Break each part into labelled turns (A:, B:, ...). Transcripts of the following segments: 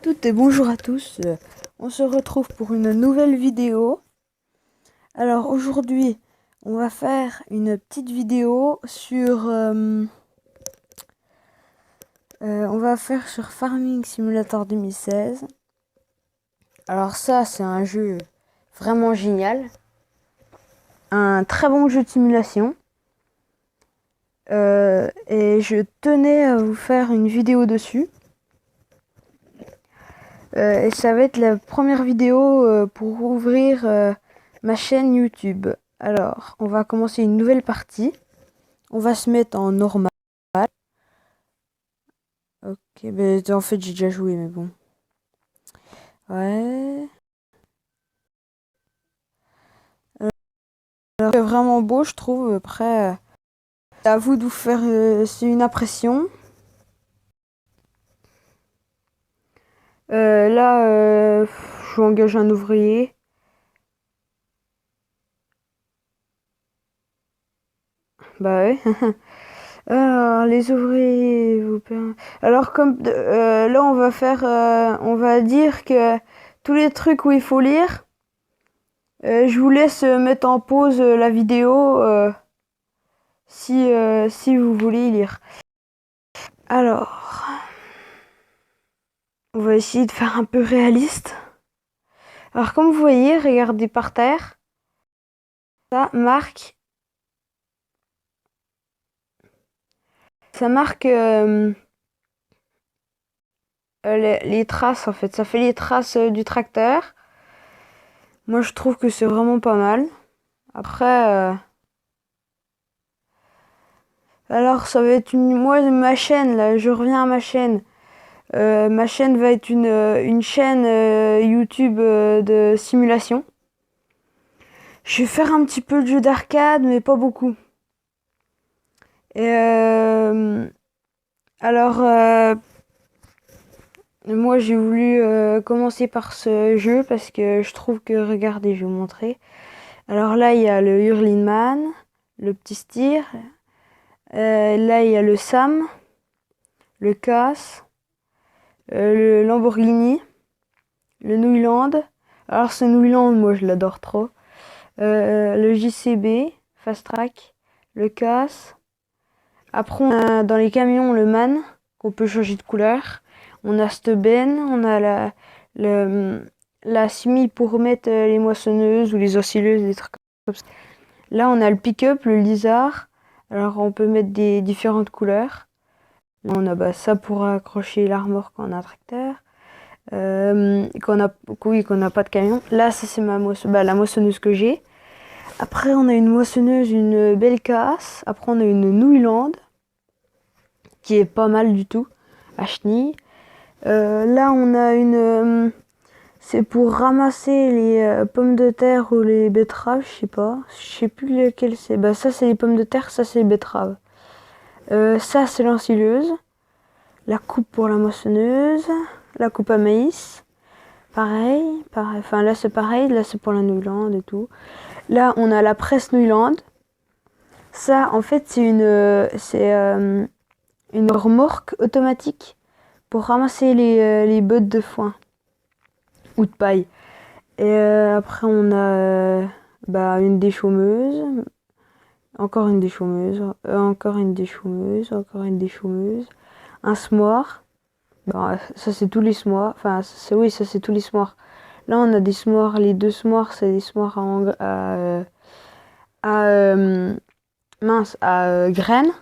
A: toutes et bonjour à tous. On se retrouve pour une nouvelle vidéo. Alors aujourd'hui, on va faire une petite vidéo sur Farming Simulator 2016. Alors ça, c'est un jeu vraiment génial, un très bon jeu de simulation. Et je tenais à vous faire une vidéo dessus. Et ça va être la première vidéo pour ouvrir ma chaîne YouTube. Alors, on va commencer une nouvelle partie. On va se mettre en normal. Ok, ben en fait j'ai déjà joué, mais bon. Ouais. Alors, c'est vraiment beau, je trouve. Après, c'est à vous de vous faire c'est une impression. Là, je vais engager un ouvrier. Bah ouais. Alors, les ouvriers, alors comme là on va dire que tous les trucs où il faut lire, je vous laisse mettre en pause la vidéo si vous voulez y lire. Alors, on va essayer de faire un peu réaliste. Alors comme vous voyez, regardez par terre, ça marque les traces en fait, ça fait les traces du tracteur. Moi je trouve que c'est vraiment pas mal. Après, alors ça va être ma chaîne là, je reviens à ma chaîne. Ma chaîne va être une chaîne YouTube de simulation. Je vais faire un petit peu de jeu d'arcade, mais pas beaucoup. Et alors, moi j'ai voulu commencer par ce jeu parce que je trouve que, regardez, je vais vous montrer. Alors là, il y a le Hurling Man, le petit Steer. Là, il y a le Sam, le Cass, le Lamborghini, le Nouilland. Alors ce Nouilland, moi je l'adore trop. Le JCB, Fast Track, le Cass. Après, on a dans les camions le Man, qu'on peut changer de couleur. On a Steben, on a la scie pour mettre les moissonneuses ou les oscilleuses, des trucs comme ça. Là, on a le pick-up, le Lizard. Alors, on peut mettre des différentes couleurs. Là, on a ça pour accrocher l'armor quand on a un tracteur. Qu'on n'a pas de camion. Là, ça, c'est la moissonneuse que j'ai. Après, on a une moissonneuse, une belle casse. Après, on a une Nouilland, qui est pas mal du tout, à chenille. Là, on a une... c'est pour ramasser les pommes de terre ou les betteraves, je sais pas. Je sais plus lequel c'est. Ça, c'est les pommes de terre, ça, c'est les betteraves. Ça, c'est l'ensileuse. La coupe pour la moissonneuse. La coupe à maïs. Pareil. Enfin, là, c'est pareil. Là, c'est pour la Nouilland et tout. Là, on a la presse Nouilland. Ça, en fait, c'est une remorque automatique pour ramasser les bottes de foin ou de paille. Et après, on a une déchaumeuse, encore une déchaumeuse, encore une déchaumeuse, encore une déchaumeuse, un semoir. Ça, c'est tous les semoirs. Enfin, ça, c'est tous les semoirs. Là, on a des semoirs. Les deux semoirs, c'est des semoirs à graines.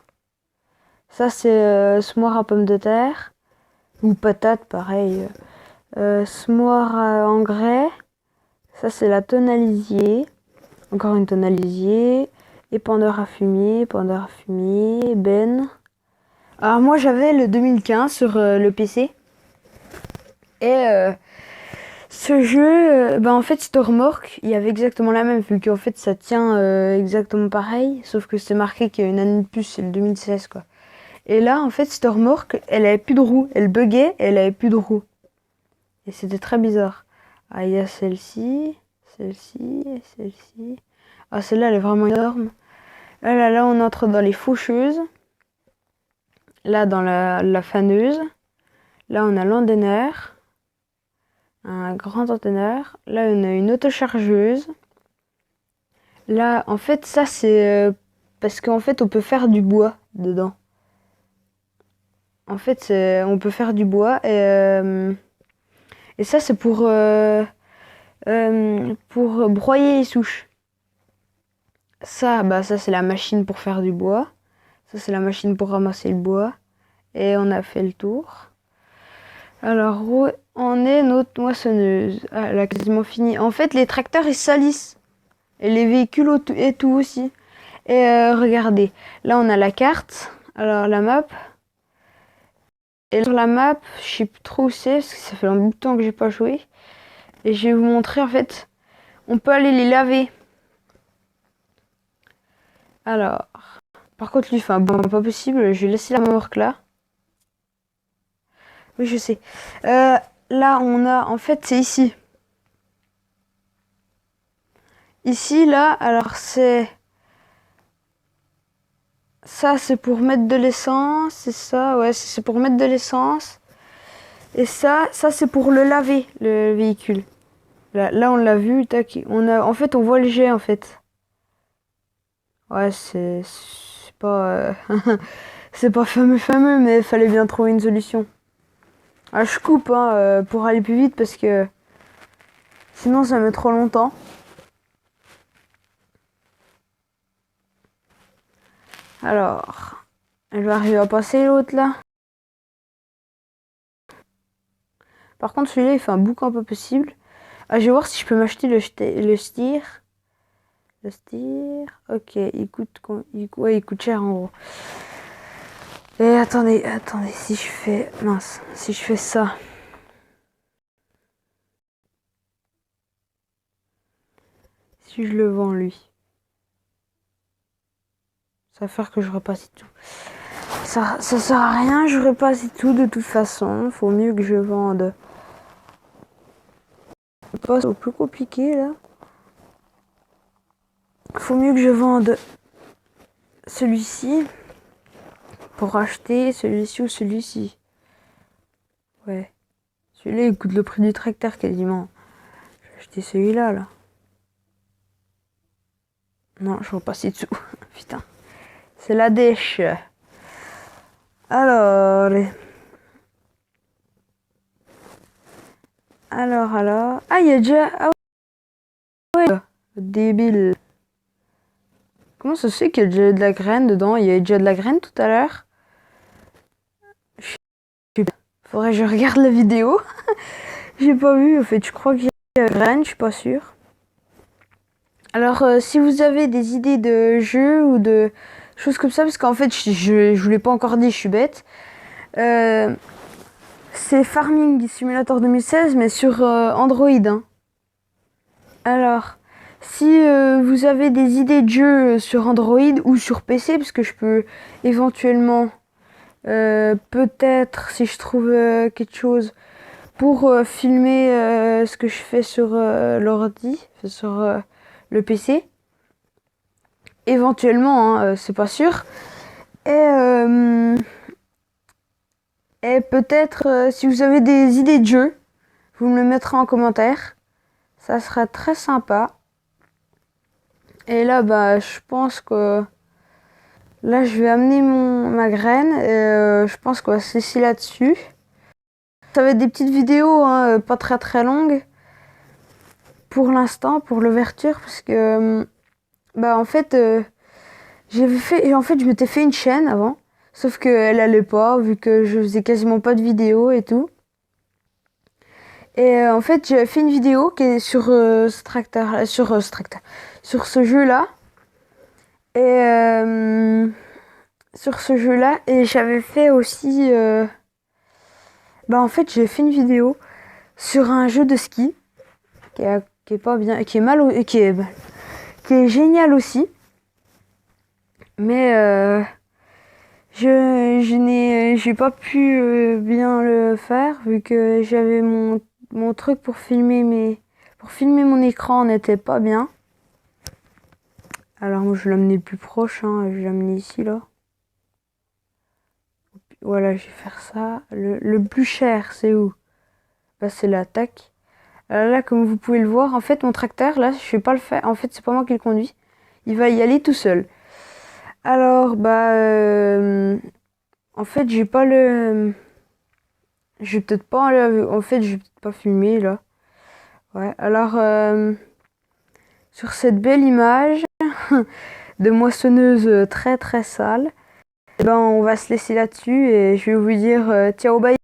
A: Ça, c'est semoir à pommes de terre ou patates, pareil. Semoir à engrais. Ça, c'est la tonalisier. Encore une tonalisier. Épandeur à fumier, benne. Alors moi, j'avais le 2015 sur le PC. Et ce jeu, en fait, cette remorque, il y avait exactement la même, vu qu'en fait, ça tient exactement pareil. Sauf que c'est marqué qu'il y a une année de plus, c'est le 2016, quoi. Et là, en fait, cette remorque, elle avait plus de roues. Elle buguait et elle avait plus de roues. Et c'était très bizarre. Ah, il y a celle-ci, celle-ci et celle-ci. Ah, celle-là, elle est vraiment énorme. Là, on entre dans les faucheuses. Là, dans la faneuse. Là, on a l'andener. un grand conteneur. Là, on a une autochargeuse. Là, en fait, ça, c'est parce qu'en fait, on peut faire du bois dedans. En fait, on peut faire du bois et ça, c'est pour broyer les souches. Ça, bah, ça, c'est la machine pour faire du bois. Ça, c'est la machine pour ramasser le bois. Et on a fait le tour. Alors, où en est notre moissonneuse? Ah, elle a quasiment fini. En fait, les tracteurs, ils salissent. Et les véhicules et tout aussi. Et regardez, là, on a la carte. Alors, la map. Et sur la map, je sais plus trop où c'est, parce que ça fait un bout de temps que j'ai pas joué. Et je vais vous montrer, en fait, on peut aller les laver. Alors, par contre, lui, enfin, bon, pas possible, je vais laisser la remorque là. Oui, je sais. Là, on a, en fait, c'est ici. Ici, là, alors c'est... Ça, c'est pour mettre de l'essence, c'est ça, ouais, c'est pour mettre de l'essence. Et ça c'est pour le laver, le véhicule. Là on l'a vu, tac, en fait, on voit le jet, en fait. Ouais, c'est pas... c'est pas fameux, mais il fallait bien trouver une solution. Ah, je coupe, hein, pour aller plus vite, parce que... Sinon, ça met trop longtemps. Alors... Elle va arriver à passer, l'autre, là. Par contre, celui-là, il fait un boucan pas possible. Ah, je vais voir si je peux m'acheter le steer. Le steer. Ok, ouais, il coûte cher en gros. Et attendez, si je fais... Mince, si je fais ça. Si je le vends, lui. Ça va faire que je repasse et tout. Ça sert à rien, je repasse et tout de toute façon. Faut mieux que je vende. Je passe au plus compliqué là. Faut mieux que je vende celui-ci pour acheter celui-ci ou celui-ci. Ouais. Celui-là, il coûte le prix du tracteur quasiment. Je vais acheter celui-là, là. Non, je repasse dessous. Putain. C'est la dèche. Alors... Alors... Ah, il y a déjà... Ah ouais. Débile. Comment ça se fait qu'il y a déjà de la graine dedans? Il y a déjà de la graine tout à l'heure. Faudrait que je regarde la vidéo. J'ai pas vu, en fait. Je crois qu'il y a de la graine, je suis pas sûre. Alors, si vous avez des idées de jeux ou de choses comme ça, parce qu'en fait, je vous l'ai pas encore dit, je suis bête. C'est Farming Simulator 2016, mais sur Android. Hein. Alors, si vous avez des idées de jeux sur Android ou sur PC, parce que je peux éventuellement, peut-être, si je trouve quelque chose, pour filmer ce que je fais sur l'ordi, sur le PC. Éventuellement, hein, c'est pas sûr. Et peut-être, si vous avez des idées de jeux, vous me le mettrez en commentaire. Ça sera très sympa. Et là, bah, je pense que... Là, je vais amener ma graine. Et, je pense qu'on va se laisser là-dessus. Ça va être des petites vidéos, hein, pas très très longues. Pour l'instant, pour l'ouverture. Parce que... Bah, en fait... je m'étais fait une chaîne avant. Sauf qu'elle allait pas, vu que je faisais quasiment pas de vidéos et tout. Et en fait, j'ai fait une vidéo qui est sur sur ce jeu-là. Et sur ce jeu-là, et j'avais fait aussi... Bah en fait, j'ai fait une vidéo sur un jeu de ski qui est pas bien, qui est génial aussi. Mais j'ai pas pu bien le faire vu que j'avais mon truc pour filmer mon écran n'était pas bien. Alors moi je l'ai amené le plus proche, hein, je l'ai amené ici là. Voilà, je vais faire ça. Le plus cher, c'est où? Bah c'est l'attaque. Là, comme vous pouvez le voir, en fait, mon tracteur, là, je vais pas le faire. En fait, c'est pas moi qui le conduis. Il va y aller tout seul. Alors, en fait, j'ai pas le. Je vais peut-être pas. En fait, je vais peut-être pas filmer là. Ouais. Alors, sur cette belle image de moissonneuse très très sale, on va se laisser là-dessus et je vais vous dire ciao bye.